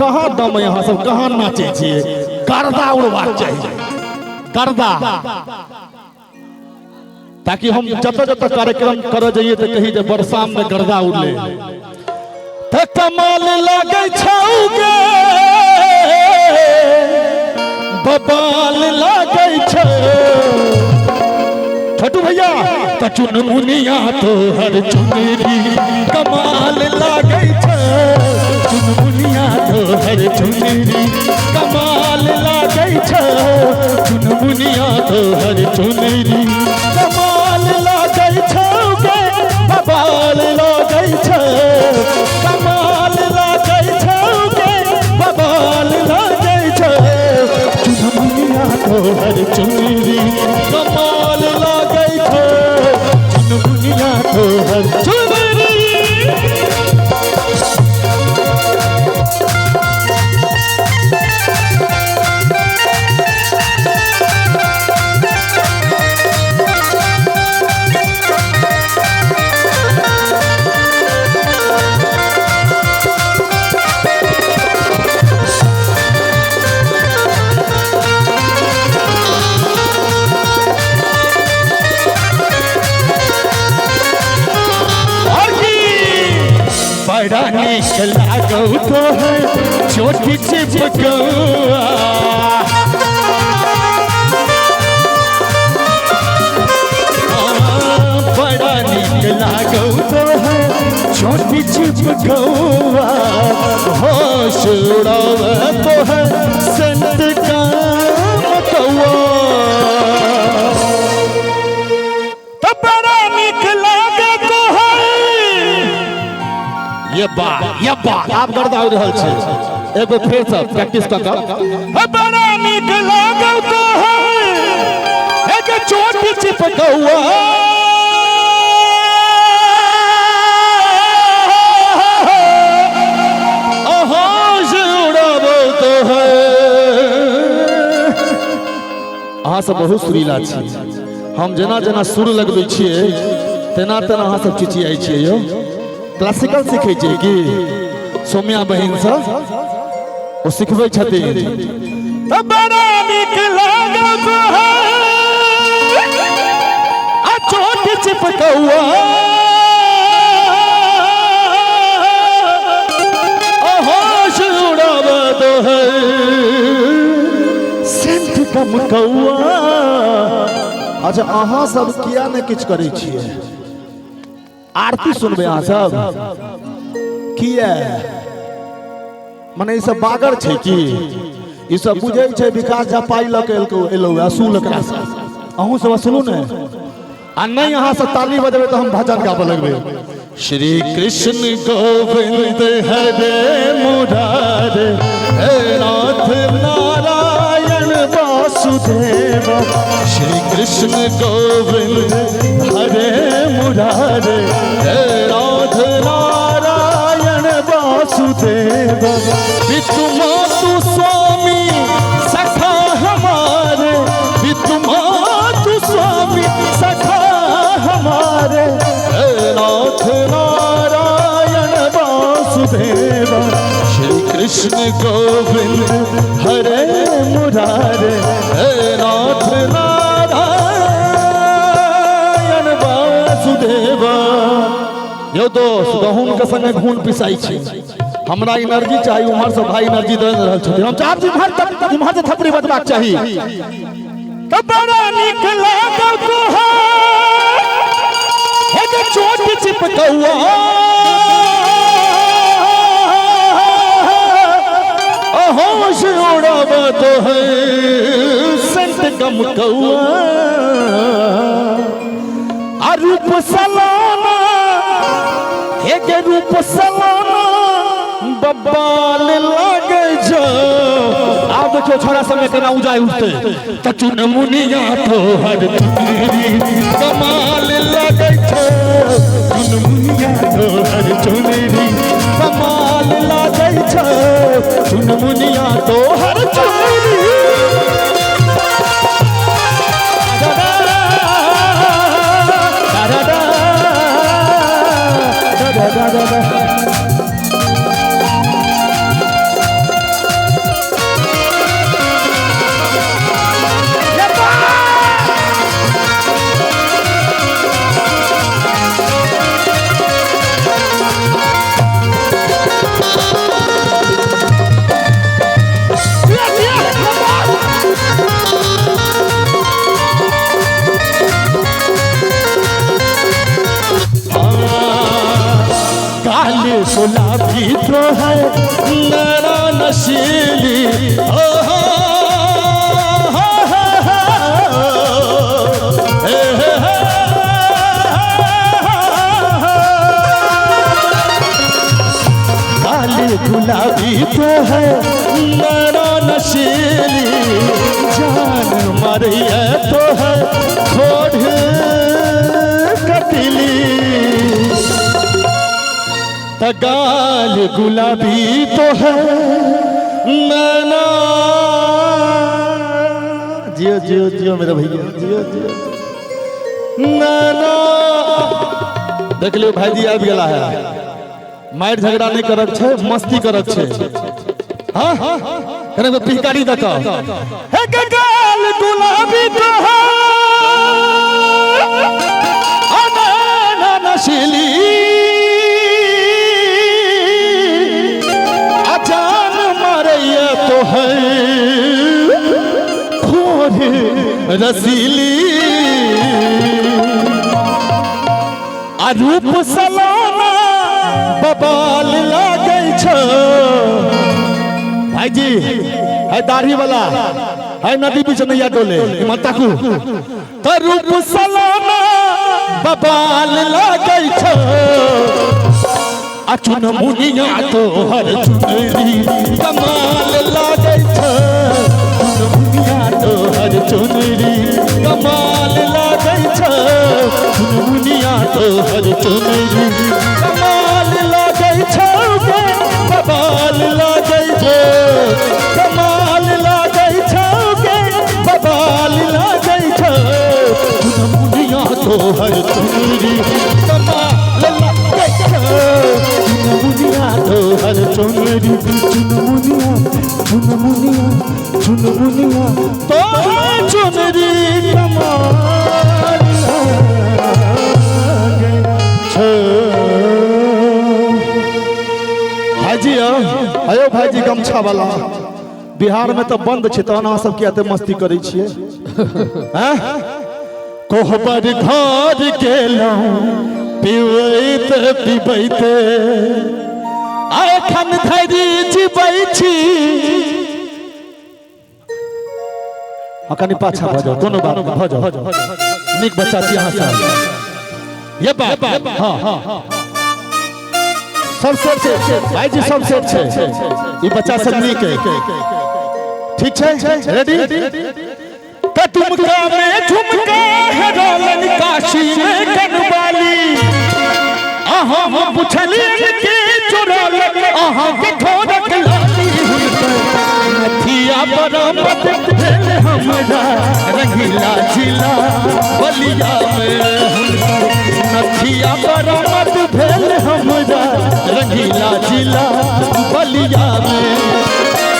कहाँ दम यहाँ सब कहाँ नाचे छिए गर्दा उड़बाक चाहिए गर्दा ताकि हम जत जत कार्यक्रम कर जाइए तो कहीं जे बरसाम में गर्दा उड़ले तो कमाल लागे छौगे बबाल लागे छौ छोटू भैया तो चुन मुनिया तो हर चुनेरी कमाल लागे छौ चुन मुनिया तो हर चुनेरी कमाल लागे छौ चुन मुनिया तो हर चुनेरी कमाल लागे छौ गे बबाल लागे छौ कमाल लागे छौ गे बबाल लागे छौ चुन मुनिया तो हर चुनेरी कमाल लागे छौ चुन मुनिया तो हर चुनेरी बड़ा नीक लागौ तो है छोटी चिपकौआ बड़ा नीक लागौ तो है छोटी चिपकौआ होश उड़ावे तो है संत का कौआ तो बड़ा नीक लागे तो है ये बात आप गर्दा हो रहल छै एगो फेर से प्रैक्टिस क बड़ा नीक लागौ तो है एक छोटी चिपकौआ होश उड़ाबो तो है अहाँ सब बहुत सुरीला छी हम जेना जेना सुर लगबै छियै तेना तेना अहाँ सब चिचियाइ छियै यौ क्लासिकल सीखे छियै कि सौम्या बहिन से ओ सिखबै छथिन त बड़ा नीक लागत है आ छोट चिपकौआ होश उड़ाबत है सेंट कम कौआ अच्छा अहाँ सब किया ने किछ करै छियै आरती सुनबे अहाँ सब किया माने ई सब बागर छै कि ई सब बुझै छै विकास झा पाई ल के एलो असूल एकरा से अहूँ सब सुनू ने आ नहीं अहाँ सब ताली बजेबै तो हम भजन गाबे लगबै श्री कृष्ण गोविंद हरे मुरारे हे नाथ नारायण वासुदेव श्री कृष्ण गोविंद हरे मुरारे हे नाथ नारायण वासुदेव पितु मातु स्वामी सखा हमारे पितु मातु स्वामी सखा हमारे हे नाथ नारायण वासुदेव श्री कृष्ण गोविंद हरे मुरारे हे नाथ नारायण वासुदेव यो दोस्त गहूम के संगे घून पिसाई छी हमरा एनर्जी चाहिए उम्हर से भाई एनर्जी दे रहल छथिन हम चाहब इम्हर से थपड़ी बजबाक चाही त बड़ा नीक लागत है एक छोट चिपकौआ होश उड़ाबत है संत कम कौआ रूप सलाना एक रूप सलाना बब्बाल लागे जो आप देखियो छोरा समय केना उजाय उठते त चुन मुनिया तो हर चुनेरी कमाल लागे छो चुन मुनिया तो हर चुनेरी कमाल लागे छो चुन मुनिया तो हर चुनेरी है नैना नशीली गुलाबी तो है नैना नशीली जान मारी है तो है होठ कटीली तगाल गुलाबी तो है नैना जियो जियो जियो मेरे भैया जियो जियो नैना देख लियो भाई जी आबि गेला है मार झगड़ा नहीं करक छे मस्ती करक छे हां कने को पिचकारी दक हे गगाल गुलाबी तो है अनैना नशीली अजान मारैया तो है खोर रसीली रूप सलाना बबाल लागे छो भाई जी है दाढ़ी वाला है नदी बीच नैया डोले मत ताकू तो रूप सलाना बबाल लागे छो अचुन मुनिया तो हर चुनरी कमाल लागे छो मुनिया तो हर चुनरी कमाल लागे छो मुनिया तो हर चुनरी कमाल लागे छो बबाल लागे छो कमाल लागे छो बबाल लागे छो मुनिया तो हर चुनरी कमाल लागे छो मुनिया तो हर चुनरी मुनिया तो चुनरी कमाल लागे छो भाईजी आयो भाईजी गमछा वाला बिहार में तो बंद छे तो अहाँ सब किया मस्ती करे छिए हैं कोहबर घर गेलौं पिबैत पिबैत एखन धरि जीबै छी कनी पाछा भ जाओ दोनों बात भ जाओ नीक बच्चा छी अहाँ सब ये बात हां सब सेट छे भाई जी सब सेट छे ई बच्चा सब नीक है ठीक छे रेडी कटुमका में झुमका है रोलन काशी में कनवाली अहाँ हम पुछली के चोरल अहाँ के ठोरक लाली नथिया बरामद भेल हमरा रंगीला जिला बलिया में नथिया बरामद भेल हमरा रंगीला जिला बलिया में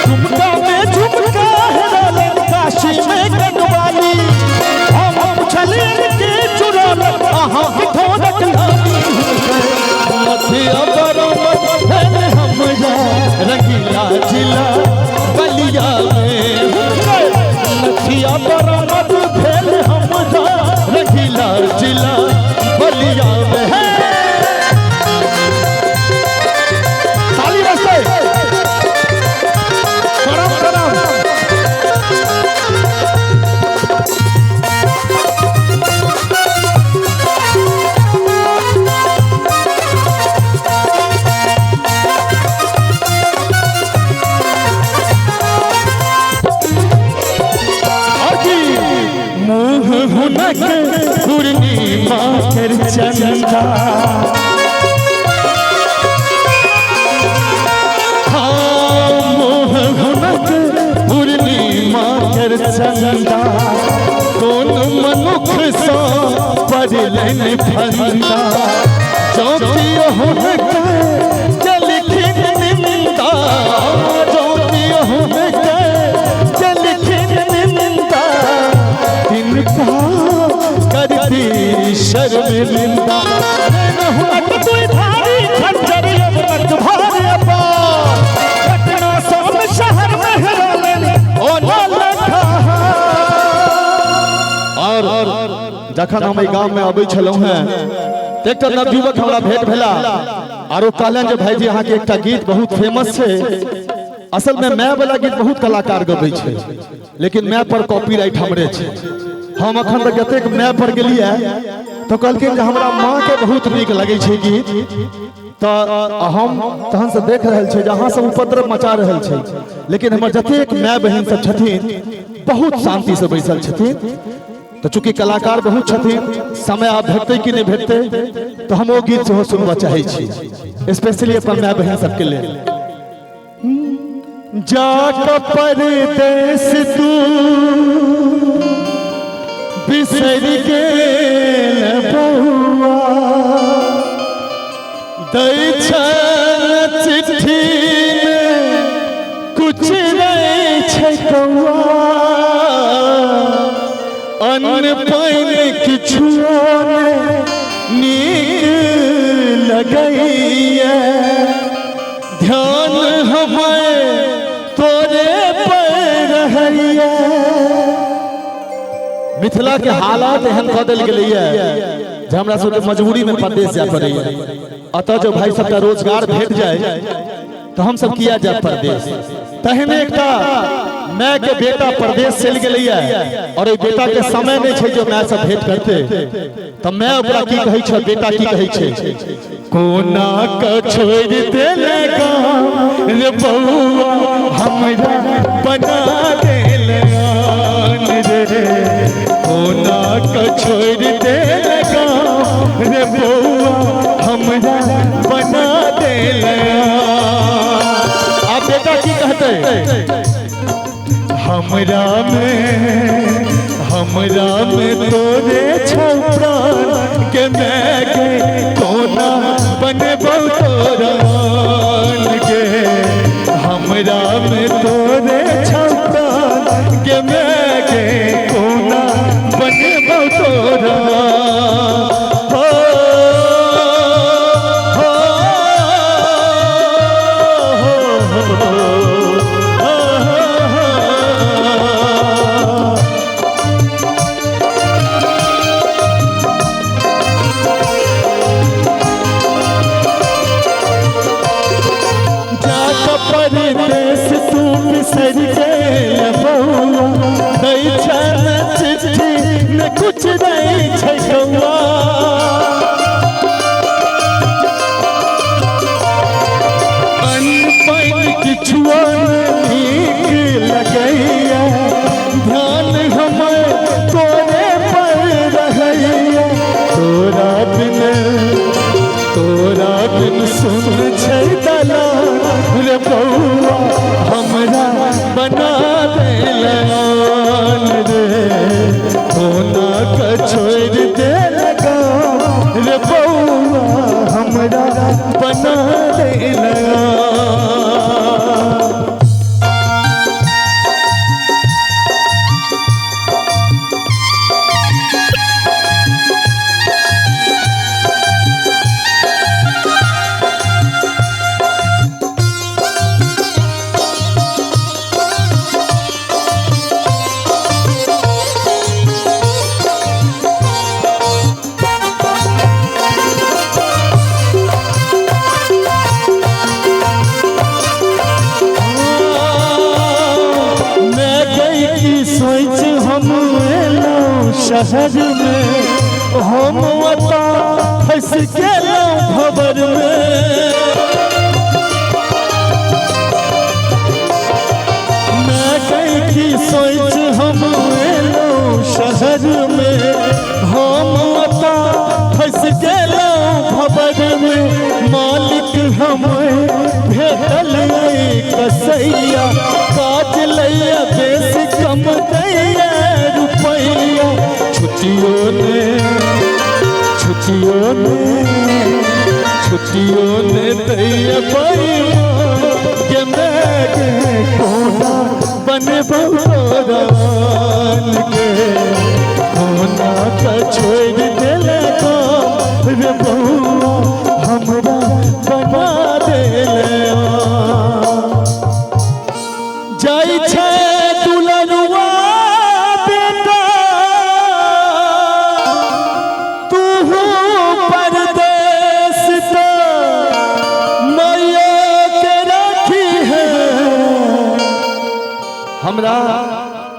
झुमका में झुमका है रोलन काशी में कनवाली हम पुछली के चोरल अहाँ के ठोरक लाली नथिया बरामद भेल हमरा रंगीला जिला बलिया में नथिया बरामद भेल हमरा रंगीला जिला बलिया में ताली बजते प्रणाम प्रणाम पूर्णिमा कर चंदा हाँ मोह हुनक पूर्णिमा कर चंदा कौन मनुख सा पड़लन फंदा चौकियो हुनक जल खिन निंदा चौकियो हुनक जल खिन निंदा तिनका करती शर्मिंदा हुनक तू धारी खंजर अबनक भारे अपा घटना सोम शहर में हरलन ओ लखा और जखन हम गांव में आबै छलौ हैं एकटा नवयुवक हमरा भेट भेला आरो कहलन जे भाईजी अहाँ के एकटा गीत बहुत फेमस है। असल में मैं वाला गीत बहुत कलाकार गबै छै, लेकिन मैं पर कॉपीराइट हमरे छै। हम अखन तक जतेक मैं पर गेलिए तो कहलखिन जे हमरा माँ के बहुत नीक लगे छै गीत, तो हम तहन से देख रहल छै जहाँ सब उपद्रव मचा रहल छै, लेकिन हमर जतेक माय बहन सब छथिन बहुत शांति से बैसल छथिन। तो चूंकि कलाकार बहुत छथिन, समय आप भेटते कि नहीं भेटते तो हम वो गीत सेहो सुनबा चाहे छी, स्पेशली अपन माय बहन सबके लिए। जाके परदेस तू बिसर गेल बउआ, दै छन चिट्ठी में कुछ नहीं छै कौआ, अन्न पानि किछु नीक लगैया, ध्यान हमें तोरे पर रहैया। मिथिला के हालात एहन कऽ देल गेलैया जे हमरा सबके मजबूरी में प्रदेश जाय पड़ैया। अतः जो भाई सबका रोजगार भेट जाए तो हम सब किया जाए प्रदेश। तहने एकटा मैं के बेटा प्रदेश चल गेलैया और ए बेटा के समय नहीं छै जो मैं सब भेंट करते, तो मैं ओकरा की कहै छै, बेटा की कहै छै, कोना के छोड़ देले गाम रे बउआ हमरा बना देले आन रे, कोना के छोड़ देले गाम रे बउआ हमरा बना देले। अब बेटा की कहते, हमरा में तोरे छौ प्राण के मैं के कोना बनबौ तोरा के, हमरा में तोरे छौ प्राण के मैं के कोना बनबौ तोरा। कुछ नहीं छै कौआ, अन्न पानि किछु नीक लगैया, ध्यान हमें तोरे पर रहैया, तोरा बिन सुन छै दलान रे बउआ हमरा बना देले आन रे, कोना के छोड़ देले गाम रे बउआ हमरा बना देले आन। शहर में हम अता फंस गेलौं खबर में, मैं कही सोच हम एलौं शहर में, हम अता फंस गेलौं खबर में, मालिक हमें भेटल कसैया, काज लैया बेसी कम दैया रुपैया, छुट्टियों ने दैया पैमा के मैं के कोना बनबौ तोरा के, कोना के छोड़ देले गाम रे बउआ हमरा बना देले आन। जाई छै दुलरुआ बेटा तू परदेस तो हमरा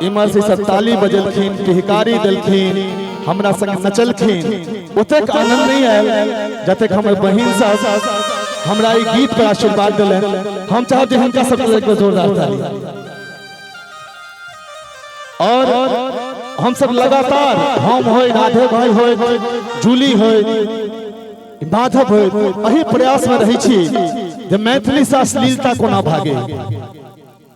इमर से सब ताली बजलखिन, टिहकारी दिलखिन, हमरा संग नचलखिन, ओतेक आनंद नहीं आयल जतेक हमर बहिन सब हमरा ई गीत पर आशीर्वाद दिले। हम चाहब जे हुनका सबके एक जोरदार ताली। और हम सब लगातार हम होय, राधे भाई होय, जूली होय, माधव होय, एही प्रयास में रही छी जे मैथिली से अश्लीलता कोना भागे।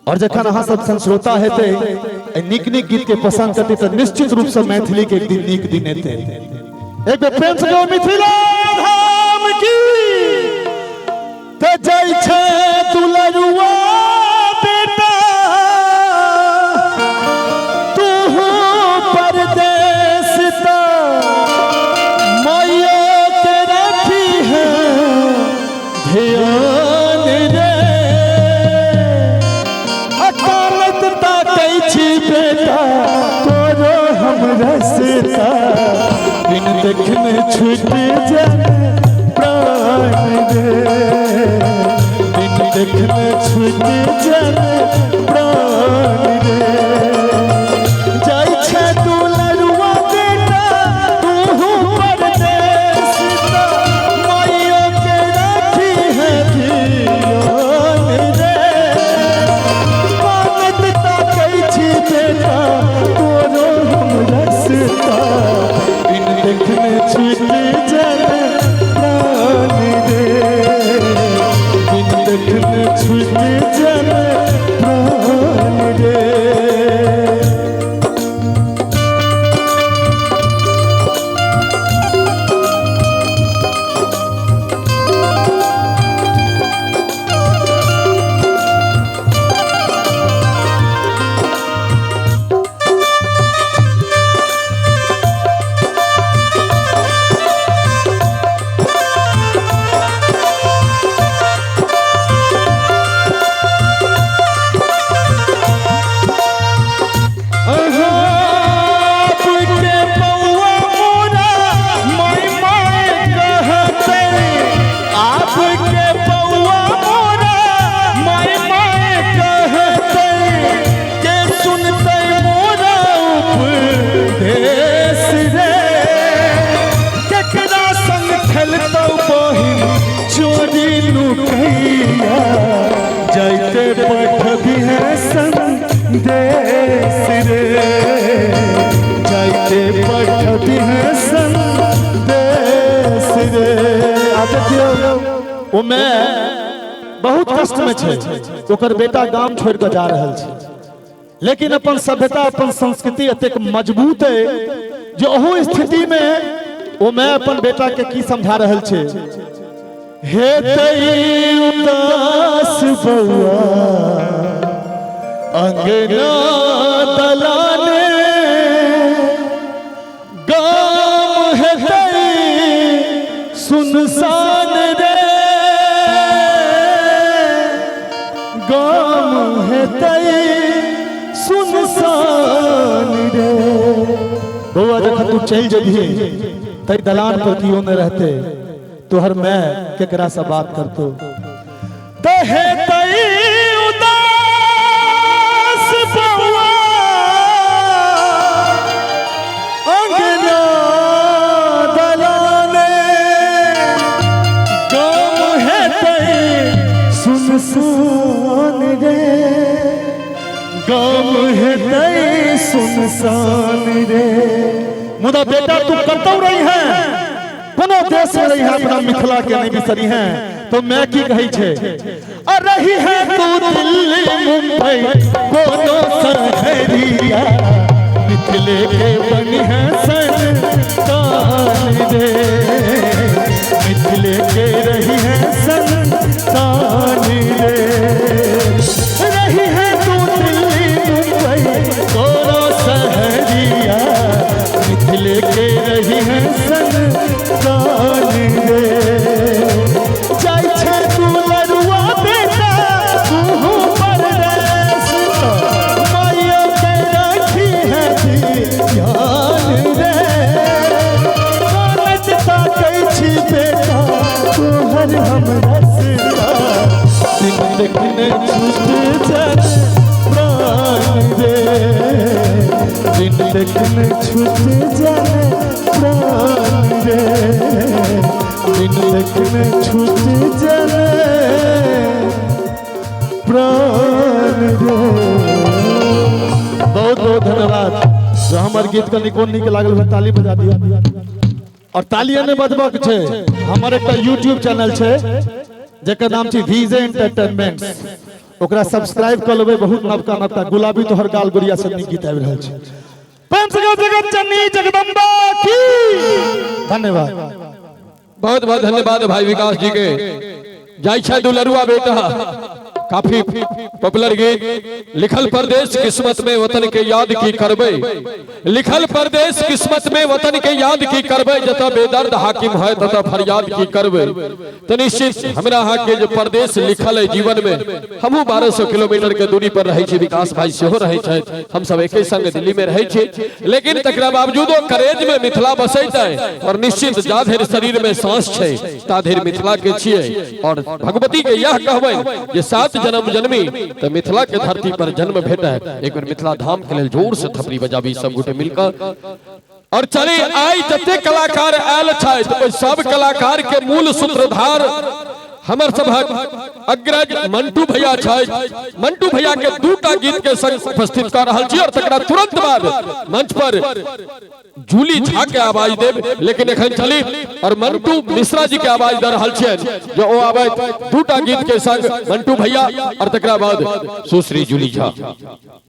और जखन अहाँ सब संश्रोता हेते निक निक गीत के पसंद करते तो निश्चित रूप से मैथिली के एक दिन निक दिन हेते। एक बेर प्रेम से मिथिला धाम की ते जय छे दुलरुआ बेटा तू परदेश ता मैया के रखी है ध्यान रे अकालत ता कई छी बेटा तोरो हम रसता बिन देखने छूट जाए प्राण रे बिन देखने छूट जाए प्राण रे जाय छे दुलरुआ बेटा तू परदेश ता मैया के रखी है ध्यान रे पागत ता कई छी बेटा तोरो हम रसता बिन देखने छूट जाए प्राण रे बिन देखने छूट जाए प्राण रे। जाते पठ भी है संदेश रे जाते पठ भी है संदेश रे। ओ मैं बहुत कष्ट में छे, ओकर बेटा गाम छोड़ के जा रहल छे, लेकिन अपन सभ्यता अपन संस्कृति एतेक मजबूत है जो ओहो स्थिति में ओ मैं अपन बेटा के की समझा रहल छे। हे तई उदास बउआ अंगना दलाने गाम है तई सुनसान रे गाम है तई सुनसान रे। बउआ जखन तू चल जइहे तई दलान पर कियो न रहते तोहर मैं केकरा से बात करतो। तहे तई उदास बउआ अंगना दलाने गाम है तई सुनसान रे गाम है तई सुनसान रे। मुदा बेटा तू कतौ रही है कोनो देश में रही है अपना मिथिला के नहीं बिसरी है तो मैं की कही छे रही है तू दिल्ली मुंबई कोनो शहरिया मिथिले के बनी है संतान रे मिथिले के रही है संतान रे रही है तू दिल्ली मुंबई कोनो शहरिया मिथिले के रही है संतान रे जाय छे दुलरुआ बेटा तू परदेश मैया के रखी है ध्यान रे कानत ता कई छी बेटा तोहर हम रसता दिन देखने छूट जाए प्राण रे दिन देखने छूटे जाने प्राण रे दिन देखने छूटे जाने प्राण रे। बहुत बहुत धन्यवाद जो हमारे गीत का निकोन निक लागल ताली बजा दिया। और तालियां ने बजबा के छे हमर एक यूट्यूब चैनल छे जेकर नाम छे वीजे एंटरटेनमेंट, ओकरा सब्सक्राइब कर लेबे। बहुत नवका नवका गुलाबी तो हर गाल गुड़िया सब गीत आबि रहल छे। प्रेम से जगत जननी जगदम्बा की धन्यवाद। बहुत बहुत धन्यवाद भाई विकास जी के। जाय छे दुलरुआ बेटा काफी पॉपुलर गीत लिखल परदेश किस्मत में वतन के याद की करबे, लिखल परदेश किस्मत में वतन के याद की करबे, जता बेदर्द हाकिम है तता फरियाद की करबे। तो निश्चित हमरा यहाँ के जो परदेश लिखल है जीवन में, हमहू 1200 किलोमीटर के दूरी पर रहे छी, विकास भाई से हो रहे छे, हम सब एक संग दिल्ली में रहे छी, लेकिन तकरा बावजूदो करेज में मिथिला बसैत है। और निश्चित जाधेर शरीर में सांस छे ताधेर मिथिला के छिए। और भगवती के यह कहबै जे 7 जन्म जन्मी तो मिथिला के धरती पर जन्म भेटा है। एक बार मिथिला धाम के लिए जोर से थपड़ी बजाबी सब गोटे मिलकर। और चले आई जते कलाकार आयल छथि तो सब कलाकार के मूल सूत्रधार हमर सभक अग्रज मंटू भैया छथि। मंटू भैया के 2टा गीत के संग उपस्थित कर रहल छी। और तकरा तुरंत बाद मंच पर जूली झा के आवाज देव, लेकिन एखन चली और मंटू मिश्रा जी के आवाज दे रहल छियन जो ओ आबै 2टा गीत के संग मंटू भैया और तकरा बाद सुश्री जूली झा।